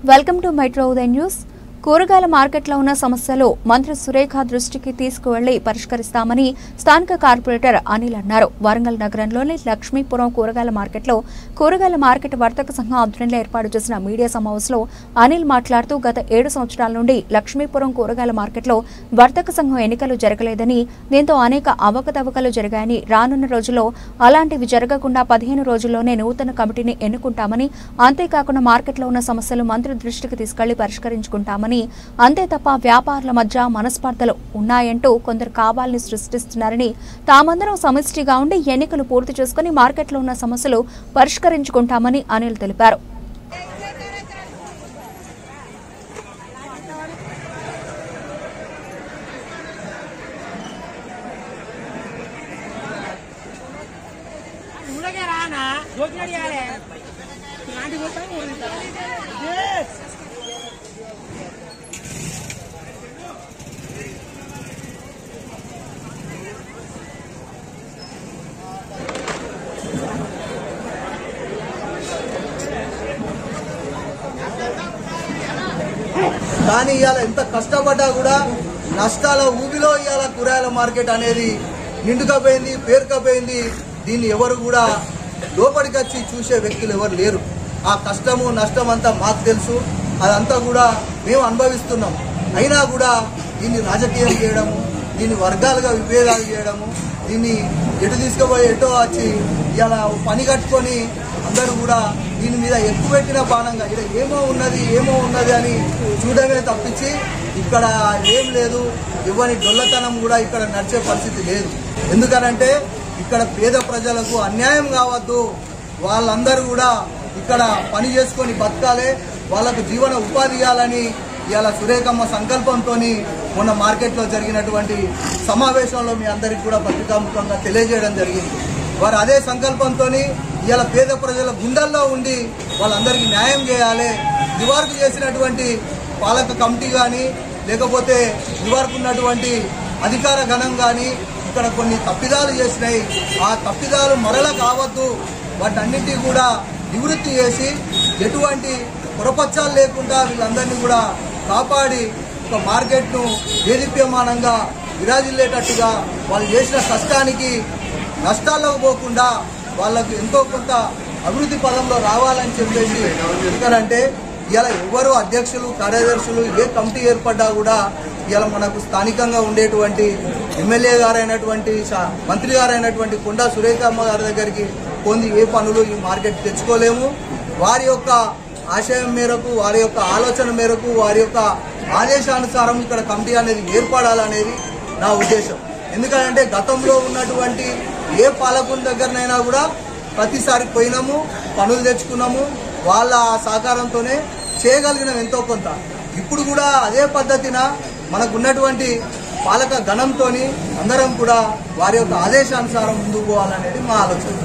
Welcome to metro Uday news. కూరగాయల మార్కెట్లో ఉన్న సమస్యలు మంత్రి సురేఖ దృష్టికి తీసుకువెళ్లి పరిష్కరిస్తామని స్థానిక కార్పొరేటర్ అనిల్ అన్నారు. వరంగల్ నగరంలోని లక్ష్మీపురం కూరగాయల మార్కెట్లో కూరగాయల మార్కెట్ వర్తక సంఘం ఆధ్వర్యంలో ఏర్పాటు చేసిన మీడియా సమావేశంలో అనిల్ మాట్లాడుతూ గత 7 సంవత్సరాల నుండి లక్ష్మీపురం కూరగాయల మార్కెట్లో వర్తక సంఘం ఎన్నికలు జరగలేదని, దీంతో అనేక అవకతవకలు జరిగాయని, రానున్న రోజుల్లో అలాంటివి జరగకుండా 15 రోజుల్లోనే నూతన కమిటీని ఎన్నుకుంటామని, అంతేకాకుండా మార్కెట్లో ఉన్న సమస్యలు మంత్రి దృష్టికి తీసుకెళ్లి పరిష్కరించుకుంటామని, అంతే తప్ప వ్యాపారుల మధ్య మనస్పర్ధలు ఉన్నాయంటూ కొందరు కావాలని సృష్టిస్తున్నారని, తామందరం సమిష్టిగా ఉండి ఎన్నికలు పూర్తి చేసుకుని మార్కెట్లో ఉన్న సమస్యలు పరిష్కరించుకుంటామని అనిల్ తెలిపారు. కానీ ఇవాళ ఎంత కష్టపడ్డా కూడా నష్టాల ఊబిలో ఇవాళ కూరగాయల మార్కెట్ అనేది నిండుకపోయింది, పేరుకపోయింది. దీన్ని ఎవరు కూడా లోపలికి వచ్చి చూసే వ్యక్తులు ఎవరు లేరు. ఆ కష్టము నష్టం అంతా మాకు తెలుసు, అదంతా కూడా మేము అనుభవిస్తున్నాం. అయినా కూడా దీన్ని రాజకీయం చేయడము, దీన్ని వర్గాలుగా విభేదాలు చేయడము, దీన్ని ఎటు తీసుకుపోయి ఎటో వచ్చి ఇలా పని కట్టుకొని అందరూ కూడా దీని మీద ఎక్కువ పెట్టిన బాణంగా ఇక్కడ ఏమో ఉన్నది అని చూడమే తప్పించి ఇక్కడ ఏం లేదు, ఇవ్వని డొల్లతనం కూడా ఇక్కడ నడిచే పరిస్థితి లేదు. ఎందుకనంటే ఇక్కడ పేద ప్రజలకు అన్యాయం కావద్దు, వాళ్ళందరూ కూడా ఇక్కడ పని చేసుకొని బతకాలి, వాళ్ళకు జీవన ఉపాధి ఇవ్వాలని ఇవాళ సురేఖమ్మ సంకల్పంతో మొన్న మార్కెట్లో జరిగినటువంటి సమావేశంలో మీ అందరికీ కూడా పత్రికాముఖంగా తెలియజేయడం జరిగింది. వారు అదే సంకల్పంతో ఇవాళ పేద ప్రజల గుండెల్లో ఉండి వాళ్ళందరికీ న్యాయం చేయాలి. ఇదివరకు చేసినటువంటి పాలక కమిటీ కానీ లేకపోతే ఇదివరకు ఉన్నటువంటి అధికార గణం కానీ ఇక్కడ కొన్ని తప్పిదాలు చేసినాయి. ఆ తప్పిదాలు మరల కావద్దు, వాటన్నింటినీ కూడా నివృత్తి చేసి ఎటువంటి పొరపచ్చాలు లేకుండా వీళ్ళందరినీ కూడా కాపాడి ఒక మార్కెట్ను దేదీప్యమానంగా విరాజిల్లేటట్టుగా వాళ్ళు చేసిన కష్టానికి నష్టాల్లోకి పోకుండా వాళ్ళకు ఎంతో కొంత అభివృద్ధి పదంలో రావాలని చెప్పేసి ఎందుకంటే ఇలా ఎవరు అధ్యక్షులు కార్యదర్శులు ఏ కమిటీ ఏర్పడ్డా కూడా ఇలా మనకు స్థానికంగా ఉండేటువంటి ఎమ్మెల్యే గారైనటువంటి మంత్రి గారైనటువంటి కొండా సురేఖమ్మ గారి దగ్గరికి పొంది ఏ పనులు ఈ మార్కెట్ తెచ్చుకోలేము. వారి యొక్క ఆశయం మేరకు, వారి యొక్క ఆలోచన మేరకు, వారి యొక్క ఆదేశానుసారం ఇక్కడ కమిటీ అనేది ఏర్పడాలనేది నా ఉద్దేశం. ఎందుకంటే గతంలో ఉన్నటువంటి ఏ పాలకుల దగ్గరనైనా కూడా ప్రతిసారి పోయినాము, పనులు తెచ్చుకున్నాము, వాళ్ళ సహకారంతోనే చేయగలిగినాం ఎంతో కొంత. ఇప్పుడు కూడా అదే పద్ధతిన మనకున్నటువంటి పాలక గణంతో అందరం కూడా వారి యొక్క ఆదేశానుసారం ముందుకు పోవాలనేది మా ఆలోచన.